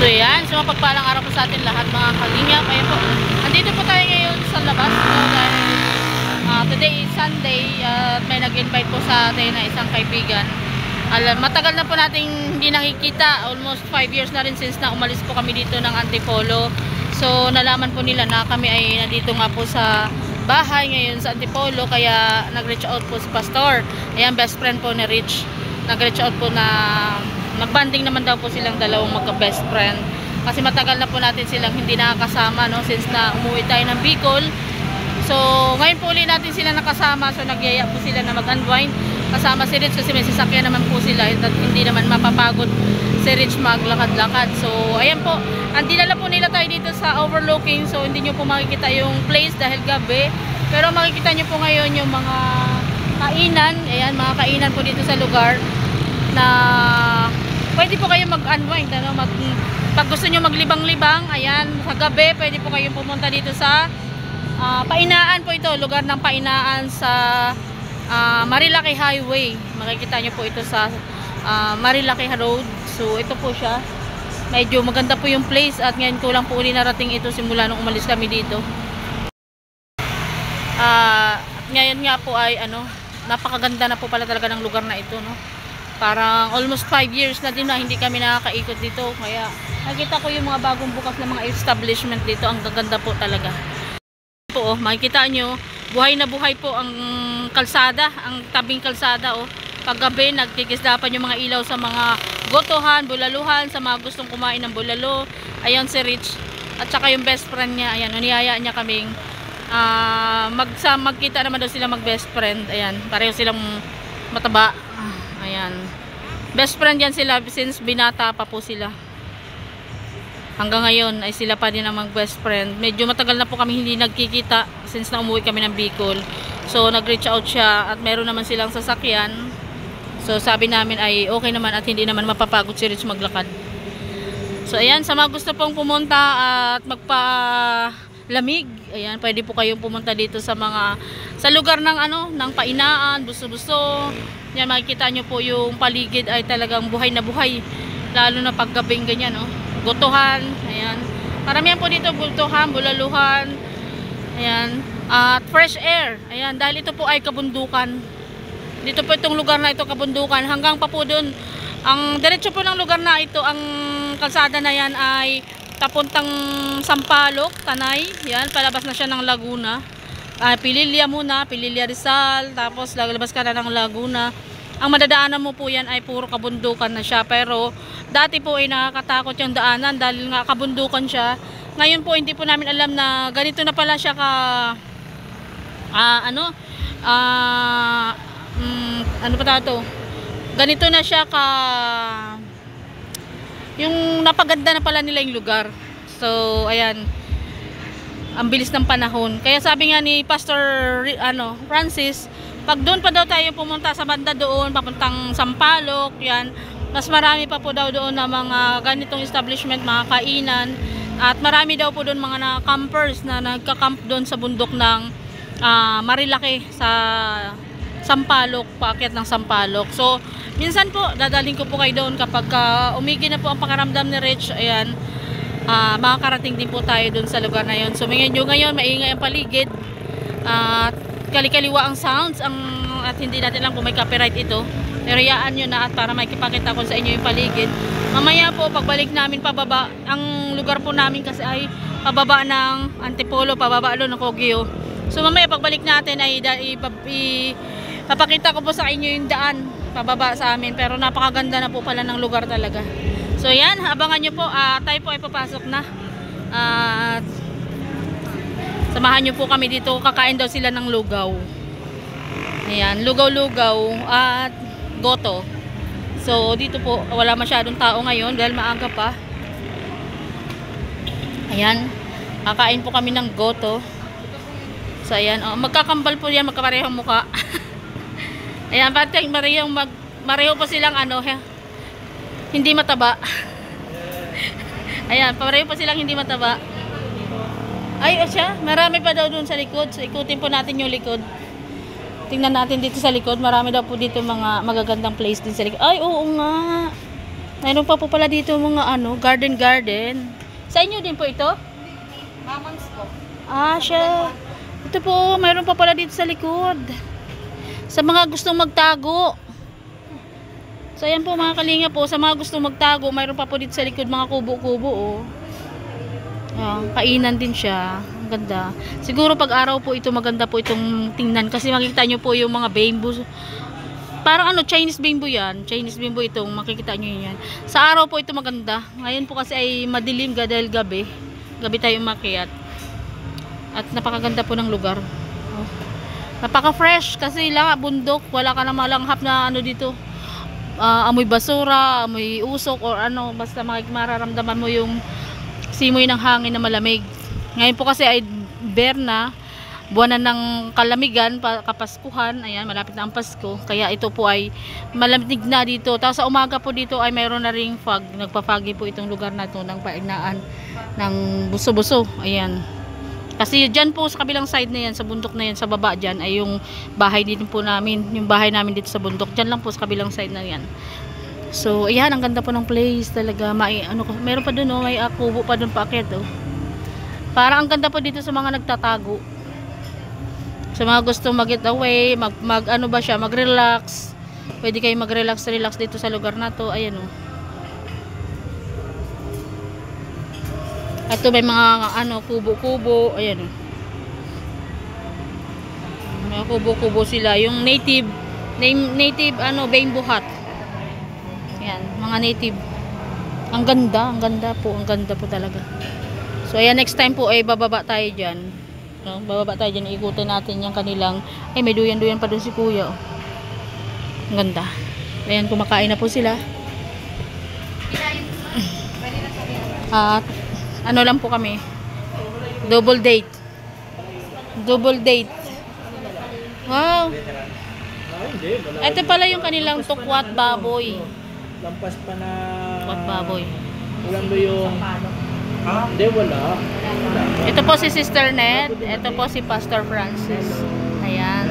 So yan, so mapagpalang araw po sa atin lahat mga kalingap. Ayan po, andito po tayo ngayon sa labas. So, dahil today is Sunday at may nag-invite po sa atin na isang kaibigan. Matagal na po nating hindi nakikita, almost 5 years na rin since na umalis po kami dito ng Antipolo. So nalaman po nila na kami ay nandito nga po sa bahay ngayon sa Antipolo, kaya nag-reach out po si Pastor. Ayan, best friend po ni Rich. Nag-reach out po na nagbanding naman daw po silang dalawang magka-best friend. Kasi matagal na po natin silang hindi nakakasama, no, since na umuwi tayo ng Bicol. So ngayon po ulit natin sila nakasama. So nagyaya po sila na mag-unwind kasama si Rich kasi may sasakyan naman po sila at hindi naman mapapagod si Rich maglakad-lakad. So ayan po, andinala po nila tayo dito sa overlooking. So hindi nyo po makikita yung place dahil gabi, pero makikita nyo po ngayon yung mga kainan. Ayan, mga kainan po dito sa lugar na pwede po kayo mag-unwind, ano? Pag gusto nyo maglibang-libang, ayan, sa gabi pwede po kayong pumunta dito sa Painaan po ito, lugar ng Painaan sa Marilaki Highway. Makikita nyo po ito sa Marilaki Road. So ito po siya, medyo maganda po yung place at ngayon ko lang po uli narating ito simula nung umalis kami dito. At ngayon nga po ay napakaganda na po pala talaga ng lugar na ito, no? Parang almost 5 years na din na hindi kami nakakaikot dito, kaya nakita ko yung mga bagong bukas na mga establishment dito. Ang gaganda po talaga po, oh, makikita nyo, buhay na buhay po ang kalsada, ang tabing kalsada, oh. Paggabi nagkikisdapan yung mga ilaw sa mga gotohan, bulaluhan, sa mga gustong kumain ng bulalo. Ayan si Rich at saka yung best friend niya. Ayan, niyaya niya kaming magkita naman daw sila mag best friend. Ayan, pareho silang mataba. Ayan, best friend yan sila since binata pa po sila. Hanggang ngayon ay sila pa din ang mag best friend. Medyo matagal na po kami hindi nagkikita since na umuwi kami ng Bicol. So nag-reach out siya at meron naman silang sasakyan. So sabi namin ay okay naman at hindi naman mapapagod si Rich maglakad. So ayan, sa mga gusto pong pumunta at magpalamig, ayan, pwede po kayong pumunta dito sa lugar ng ng Painaan, Buso-Buso. Yan, makikita nyo po yung paligid ay talagang buhay na buhay. Lalo na paggabing ganyan, no? Gotohan, ayan. Karamihan po dito, gotohan, bulaluhan, ayan. At fresh air, ayan, dahil ito po ay kabundukan. Dito po itong lugar na ito, kabundukan. Hanggang pa po dun, ang diretso po ng lugar na ito, ang kalsada na yan ay papuntang Sampaloc, Tanay. Yan, palabas na siya ng Laguna. Pililya muna, Pililya Rizal, tapos lalabas ka na ng Laguna. Ang madadaanan mo po yan ay puro kabundukan na siya. Pero dati po ay nakakatakot yung daanan dahil nga kabundukan siya. Ngayon po hindi po namin alam na ganito na pala siya ganito na siya yung napaganda na pala nila yung lugar. So ayan, ang bilis ng panahon. Kaya sabi nga ni Pastor Francis, pag doon pa daw tayo pumunta sa banda doon, papuntang Sampaloc, yan, mas marami pa po daw doon na mga ganitong establishment, mga kainan. At marami daw po doon mga campers na nagka-camp doon sa bundok ng Marilaki sa Sampaloc, paakyat ng Sampaloc. So minsan po dadaling ko po kayo doon kapag umigi na po ang pakaramdam ni Rich. Ayan, makakarating din po tayo doon sa lugar na yon. So ngayon maingay ang paligid at kalikaliwa ang sounds at hindi natin lang kung may copyright ito, pero yaan nyo na at para makipakita ko sa inyo yung paligid. Mamaya po pagbalik namin pababa, ang lugar po namin kasi ay pababa ng Antipolo, pababa doon ng Kogyo. So mamaya pagbalik natin ay papakita ko po sa inyo yung daan pababa sa amin, pero napakaganda na po pala ng lugar talaga. So yan, abangan nyo po, tayo po ay papasok na at samahan nyo po kami dito. Kakain daw sila ng lugaw. Ayan, lugaw-lugaw at goto. So dito po wala masyadong tao ngayon dahil maaga pa. Ayan, kakain po kami ng goto. So ayan, magkakambal po yan, magkaparehong muka. Ayan, pati pareho po silang hindi mataba. Ayan, pareho po silang hindi mataba. Ay, siya, marami pa daw dun sa likod. So ikutin po natin yung likod. Tingnan natin dito sa likod. Marami daw po dito mga magagandang place din sa likod. Ay, oo nga. Mayroon pa po pala dito mga ano, garden. Sa inyo din po ito? Mamans po. Ah, siya. Ito po, mayroon pa pala dito sa likod. Sa mga gustong magtago. So, ayan po mga kalinga po. Sa mga gustong magtago, mayroon pa po dito sa likod mga kubo-kubo, oh. Kainan din siya. Ang ganda. Siguro pag araw po ito, maganda po itong tingnan. Kasi makikita nyo po yung mga bamboo. Parang ano, Chinese bamboo yan. Chinese bamboo itong makikita nyo yan. Sa araw po ito maganda. Ngayon po kasi ay madilim dahil gabi. Gabi tayo umakyat. At napakaganda po ng lugar. Oh. Napaka-fresh kasi lang bundok. Wala ka na malanghap na ano dito. Amoy basura, amoy usok or ano. Basta mararamdaman mo yung simoy ng hangin na malamig. Ngayon po kasi ay Berna. Buwan na ng kalamigan, kapaskuhan, ayan, malapit na ang Pasko, kaya ito po ay malamig na dito. Tapos sa umaga po dito ay mayroon na ring fog, nagpa-foggy po itong lugar na to ng paignaan ng buso-buso, ayan. Kasi dyan po sa kabilang side na yan, sa bundok na yan, sa baba dyan, ay yung bahay dito po namin, yung bahay namin dito sa bundok, dyan lang po sa kabilang side na yan. So, ayan, ang ganda po ng place talaga, meron pa dun, oh, may kubo pa dun paakyat, oh. Parang ang ganda po dito sa mga nagtatago. Sa mga gusto mag-get away, ano ba siya, mag-relax. Pwede kayo mag-relax dito sa lugar na to. Ayan oh. Ito may mga ano, kubo-kubo. Ayan oh. Mga kubo-kubo sila. Yung native ano, bamboo hut. Ayan, mga native. Ang ganda po talaga. So ayan, next time po ay bababa tayo dyan. No, bababa tayo dyan, ikutin natin yung kanilang, may duyan-duyan pa dun si kuya, oh. Ang ganda. Ayan, kumakain na po sila. At ano lang po kami, double date. Wow, ito pala yung kanilang tukwat baboy. Lampas pa na Tukwat baboy. ulan ba yung hindi, wala. Ito po si Sister Ned. Ito po si Pastor Francis. Ayan.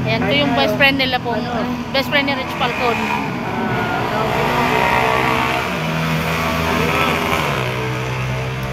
Ayan po yung best friend nila po. Best friend ni Rich Falcon.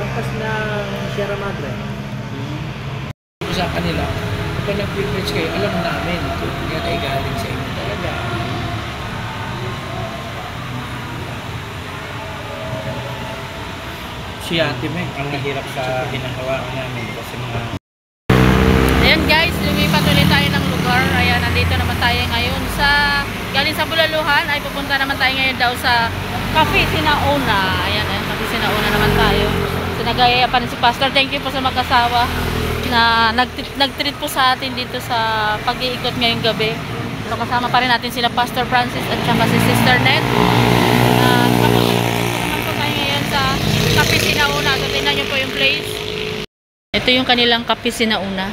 Lampas na Sierra Madre. Sa kanila, kapag nag-privilege kayo, alam namin ito. Yan ay galing sa inyo talaga. Si Ate Meg, ang nahirap sa ginagawa namin kasi mga... Ayan guys, lumipat ulit tayo ng lugar. Ayan, nandito naman tayo ngayon galing sa Bulaluhan, ay pupunta naman tayo ngayon daw sa Cafe Sinauna. Ayan, Cafe Sinauna naman tayo. So, nagaya pa rin si Pastor. Thank you po sa mag-asawa na nag-treat po sa atin dito sa pag-iikot ngayong gabi. So, kasama pa rin natin sila Pastor Francis at saka si Sister Ned. Sa Cafe Sinauna. So, tingnan nyo po yung place. Ito yung kanilang Cafe Sinauna.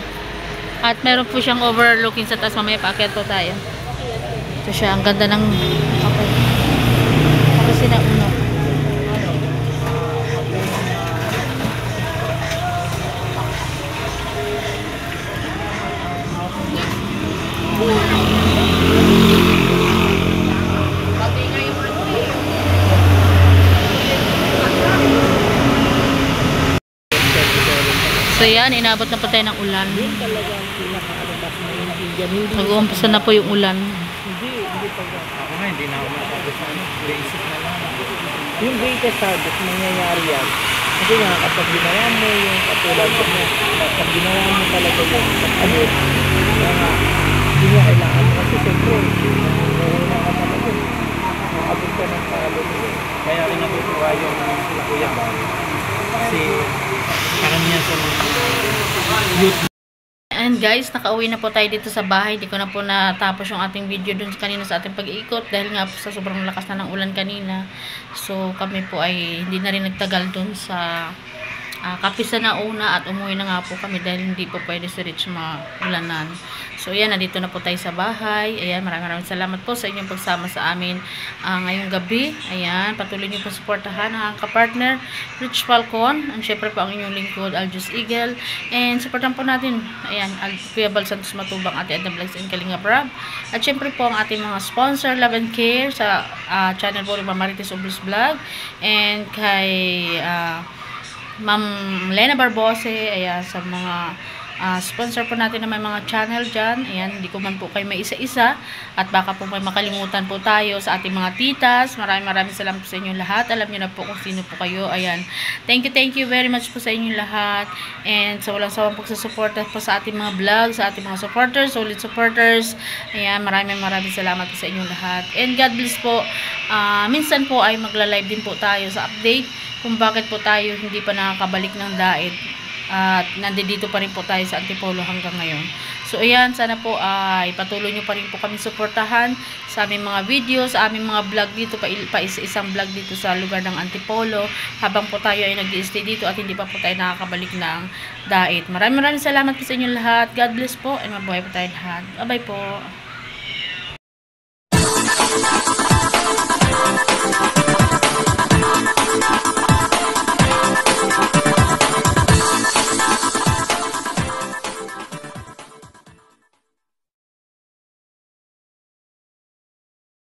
At meron po siyang overlooking sa taas. Mamaya paakyat po tayo. Ito siya. Ang ganda ng Cafe Sinauna. So yan, inabot na po tayo ng ulan. Yun talaga ang pinaka-alabas na yung Indian. Nag-uumpisa na po yung ulan. Hindi pa. Ako nga, hindi na ako masabi sa ano. Basic na lang. Yung greatest harvest, mangyayari yan. Kasi nga, kapag ginawa mo yung katulad mo, kapag ginawa mo talaga yung ano, kaya nga, hindi nga kailangan mo kasi siyempre, na ka talaga. Makabot ka ng talo. Kaya rin natutuwa yung kuya ba? Kasi, karamihan sa mga youth. And guys, nakauwi na po tayo dito sa bahay. Hindi ko na po natapos yung ating video dun kanina sa ating pag-iikot dahil nga po sa sobrang lakas na ng ulan kanina. So kami po ay hindi na rin nagtagal dun sa kapisa na una at umuwi na nga po kami dahil hindi po pwede sa Rich maulanan. So ayan, nandito na po tayo sa bahay. Ayan, maraming salamat po sa inyong pagsama sa amin ngayong gabi. Ayan, patuloy niyo po suportahan ang kapartner Rich Falcon, and syempre po ang inyong lingkod Aljus Eagle, and supportan po natin ayan, Kuya Bal Santos Matubang, Ate Edna Vlogs and Kalinga Brab, at syempre po ang ating mga sponsor Love and Care sa channel po ni Marites Oblos Vlog, and kay Ma'am Lena Barbose, ayan, sa mga sponsor po natin na may mga channel dyan. Ayan, hindi ko man po kayo may isa-isa at baka po may makalimutan po tayo sa ating mga titas. Maraming salamat po sa inyo lahat. Alam niyo na po kung sino po kayo. Ayan, thank you very much po sa inyo lahat, and sa walang sawang pagsusuporta po sa ating mga vlog, sa ating mga supporters, solid supporters. Ayan, maraming salamat po sa inyo lahat, and God bless po. Minsan po ay magla-live din po tayo sa update kung bakit po tayo hindi pa nakakabalik ng daet at nandito pa rin po tayo sa Antipolo hanggang ngayon. So ayan, sana po ay patuloy nyo pa rin po kami suportahan sa aming mga video, sa aming mga vlog dito, pa isang vlog dito sa lugar ng Antipolo habang po tayo ay nag-i-stay dito at hindi pa po tayo nakakabalik ng daet. Maraming salamat po sa inyo lahat. God bless po, and mabuhay po tayo lahat. Bye-bye po.